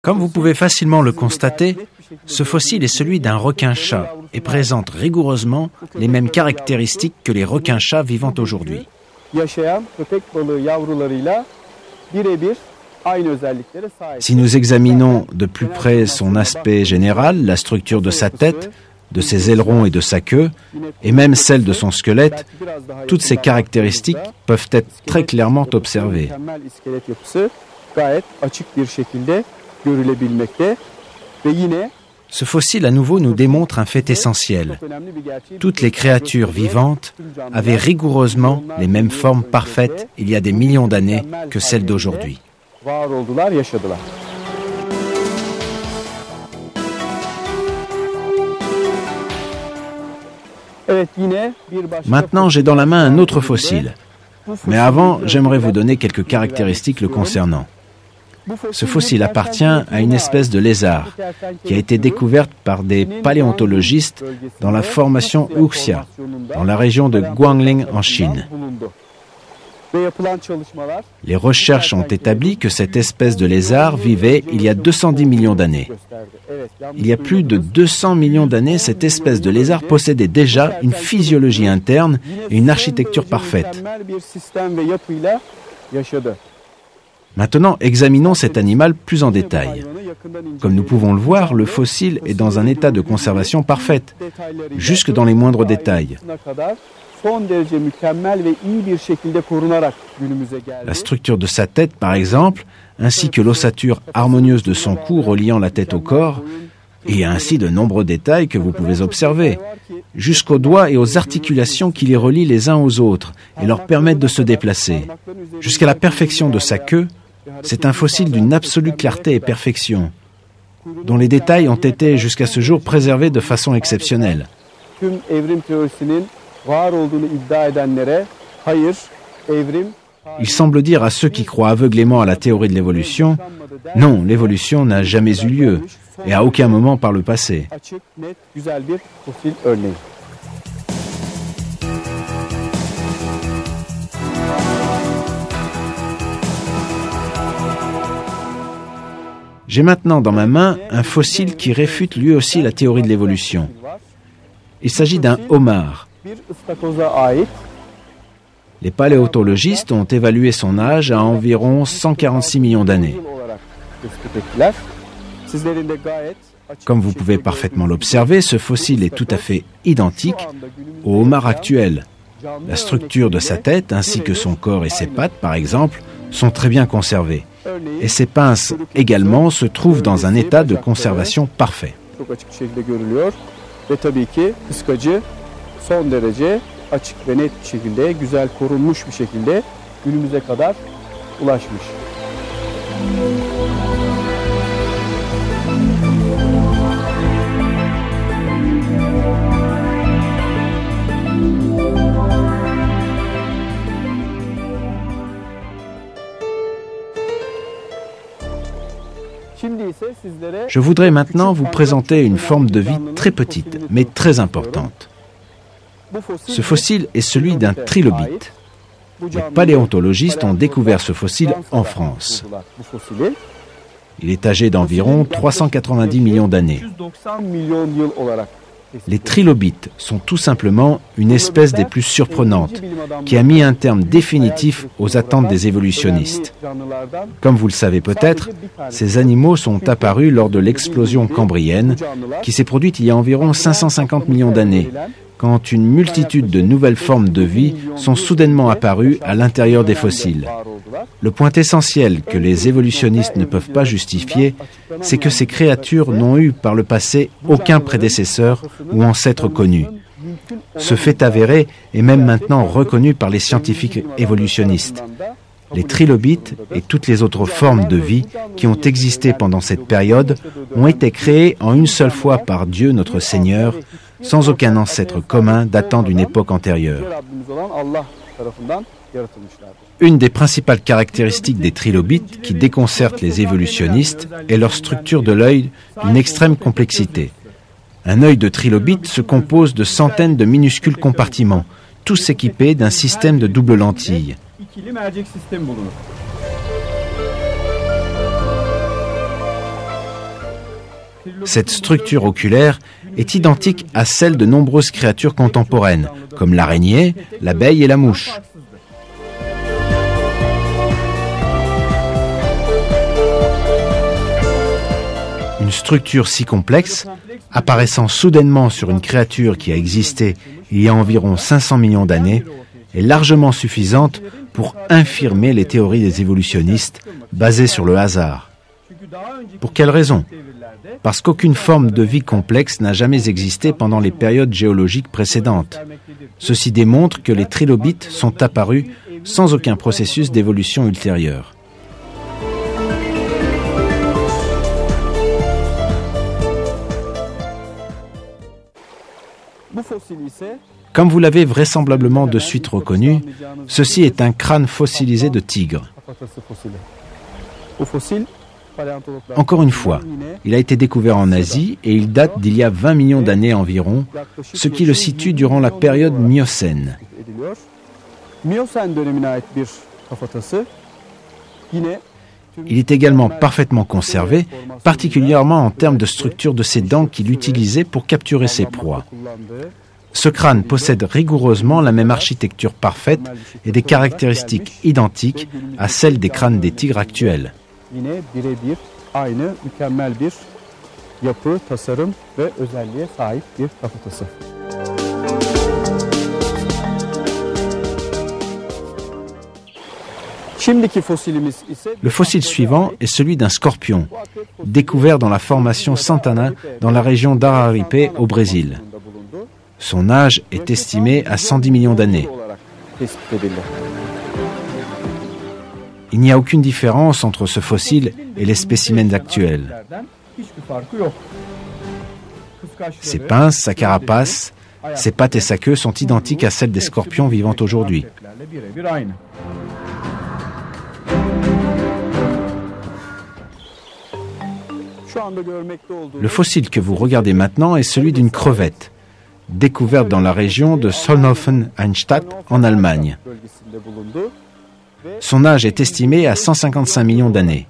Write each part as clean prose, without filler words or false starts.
Comme vous pouvez facilement le constater, ce fossile est celui d'un requin-chat et présente rigoureusement les mêmes caractéristiques que les requins-chats vivant aujourd'hui. Si nous examinons de plus près son aspect général, la structure de sa tête, de ses ailerons et de sa queue, et même celle de son squelette, toutes ces caractéristiques peuvent être très clairement observées. Ce fossile à nouveau nous démontre un fait essentiel. Toutes les créatures vivantes avaient rigoureusement les mêmes formes parfaites il y a des millions d'années que celles d'aujourd'hui. Maintenant, j'ai dans la main un autre fossile. Mais avant, j'aimerais vous donner quelques caractéristiques le concernant. Ce fossile appartient à une espèce de lézard qui a été découverte par des paléontologistes dans la formation Wuxia, dans la région de Guangling en Chine. Les recherches ont établi que cette espèce de lézard vivait il y a 210 millions d'années. Il y a plus de 200 millions d'années, cette espèce de lézard possédait déjà une physiologie interne et une architecture parfaite. Maintenant, examinons cet animal plus en détail. Comme nous pouvons le voir, le fossile est dans un état de conservation parfaite, jusque dans les moindres détails. La structure de sa tête, par exemple, ainsi que l'ossature harmonieuse de son cou reliant la tête au corps, et ainsi de nombreux détails que vous pouvez observer, jusqu'aux doigts et aux articulations qui les relient les uns aux autres et leur permettent de se déplacer. Jusqu'à la perfection de sa queue, c'est un fossile d'une absolue clarté et perfection, dont les détails ont été jusqu'à ce jour préservés de façon exceptionnelle. Il semble dire à ceux qui croient aveuglément à la théorie de l'évolution, non, l'évolution n'a jamais eu lieu, et à aucun moment par le passé. J'ai maintenant dans ma main un fossile qui réfute lui aussi la théorie de l'évolution. Il s'agit d'un homard. Les paléontologistes ont évalué son âge à environ 146 millions d'années. Comme vous pouvez parfaitement l'observer, ce fossile est tout à fait identique au homard actuel. La structure de sa tête, ainsi que son corps et ses pattes, par exemple, sont très bien conservées. Et ses pinces également se trouvent dans un état de conservation parfait. Je voudrais maintenant vous présenter une forme de vie très petite, mais très importante. Ce fossile est celui d'un trilobite. Les paléontologistes ont découvert ce fossile en France. Il est âgé d'environ 390 millions d'années. Les trilobites sont tout simplement une espèce des plus surprenantes qui a mis un terme définitif aux attentes des évolutionnistes. Comme vous le savez peut-être, ces animaux sont apparus lors de l'explosion cambrienne qui s'est produite il y a environ 550 millions d'années, quand une multitude de nouvelles formes de vie sont soudainement apparues à l'intérieur des fossiles. Le point essentiel que les évolutionnistes ne peuvent pas justifier, c'est que ces créatures n'ont eu par le passé aucun prédécesseur ou ancêtre connu. Ce fait avéré est même maintenant reconnu par les scientifiques évolutionnistes. Les trilobites et toutes les autres formes de vie qui ont existé pendant cette période ont été créées en une seule fois par Dieu notre Seigneur, sans aucun ancêtre commun datant d'une époque antérieure. Une des principales caractéristiques des trilobites qui déconcertent les évolutionnistes est leur structure de l'œil d'une extrême complexité. Un œil de trilobite se compose de centaines de minuscules compartiments, tous équipés d'un système de double lentille. Cette structure oculaire est identique à celle de nombreuses créatures contemporaines, comme l'araignée, l'abeille et la mouche. Une structure si complexe, apparaissant soudainement sur une créature qui a existé il y a environ 500 millions d'années, est largement suffisante pour infirmer les théories des évolutionnistes basées sur le hasard. Pour quelle raison? Parce qu'aucune forme de vie complexe n'a jamais existé pendant les périodes géologiques précédentes. Ceci démontre que les trilobites sont apparus sans aucun processus d'évolution ultérieure. Comme vous l'avez vraisemblablement de suite reconnu, ceci est un crâne fossilisé de tigre. Encore une fois, il a été découvert en Asie et il date d'il y a 20 millions d'années environ, ce qui le situe durant la période Miocène. Il est également parfaitement conservé, particulièrement en termes de structure de ses dents qu'il utilisait pour capturer ses proies. Ce crâne possède rigoureusement la même architecture parfaite et des caractéristiques identiques à celles des crânes des tigres actuels. Le fossile suivant est celui d'un scorpion, découvert dans la formation Santana dans la région d'Araripe au Brésil. Son âge est estimé à 110 millions d'années. Il n'y a aucune différence entre ce fossile et les spécimens actuels. Ses pinces, sa carapace, ses pattes et sa queue sont identiques à celles des scorpions vivant aujourd'hui. Le fossile que vous regardez maintenant est celui d'une crevette, découverte dans la région de Solnhofen-Einstadt en Allemagne. Son âge est estimé à 155 millions d'années.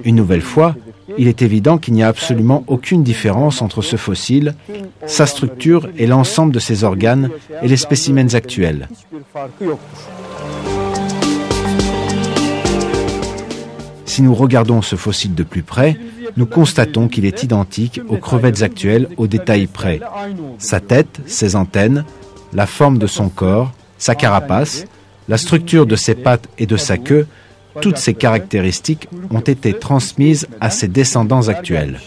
Une nouvelle fois, il est évident qu'il n'y a absolument aucune différence entre ce fossile, sa structure et l'ensemble de ses organes et les spécimens actuels. Si nous regardons ce fossile de plus près, nous constatons qu'il est identique aux crevettes actuelles au détail près. Sa tête, ses antennes, la forme de son corps, sa carapace, la structure de ses pattes et de sa queue, toutes ces caractéristiques ont été transmises à ses descendants actuels.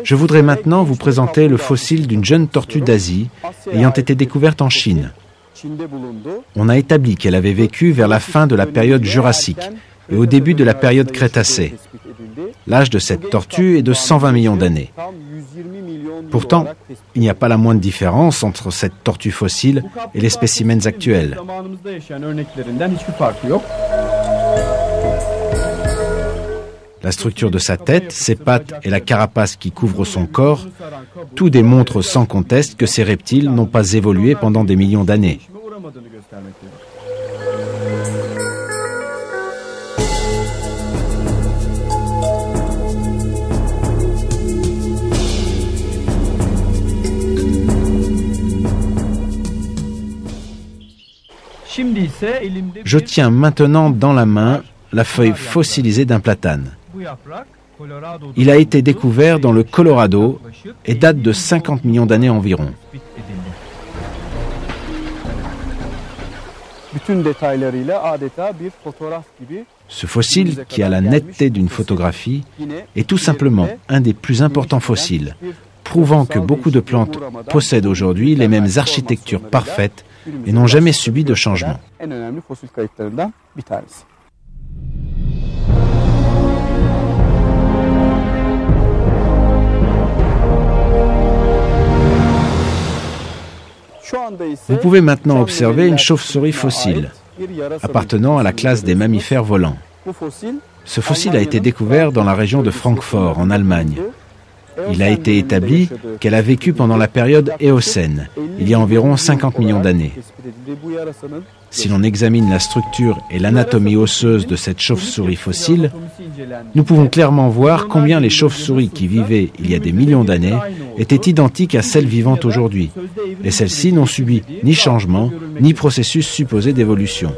Je voudrais maintenant vous présenter le fossile d'une jeune tortue d'Asie ayant été découverte en Chine. On a établi qu'elle avait vécu vers la fin de la période jurassique et au début de la période crétacée. L'âge de cette tortue est de 120 millions d'années. Pourtant, il n'y a pas la moindre différence entre cette tortue fossile et les spécimens actuels. La structure de sa tête, ses pattes et la carapace qui couvre son corps, tout démontre sans conteste que ces reptiles n'ont pas évolué pendant des millions d'années. Je tiens maintenant dans la main la feuille fossilisée d'un platane. Il a été découvert dans le Colorado et date de 50 millions d'années environ. Ce fossile, qui a la netteté d'une photographie, est tout simplement un des plus importants fossiles, prouvant que beaucoup de plantes possèdent aujourd'hui les mêmes architectures parfaites et n'ont jamais subi de changement. Vous pouvez maintenant observer une chauve-souris fossile, appartenant à la classe des mammifères volants. Ce fossile a été découvert dans la région de Francfort, en Allemagne. Il a été établi qu'elle a vécu pendant la période Éocène, il y a environ 50 millions d'années. Si l'on examine la structure et l'anatomie osseuse de cette chauve-souris fossile, nous pouvons clairement voir combien les chauves-souris qui vivaient il y a des millions d'années étaient identiques à celles vivantes aujourd'hui. Et celles-ci n'ont subi ni changement, ni processus supposé d'évolution.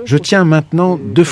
Je tiens maintenant deux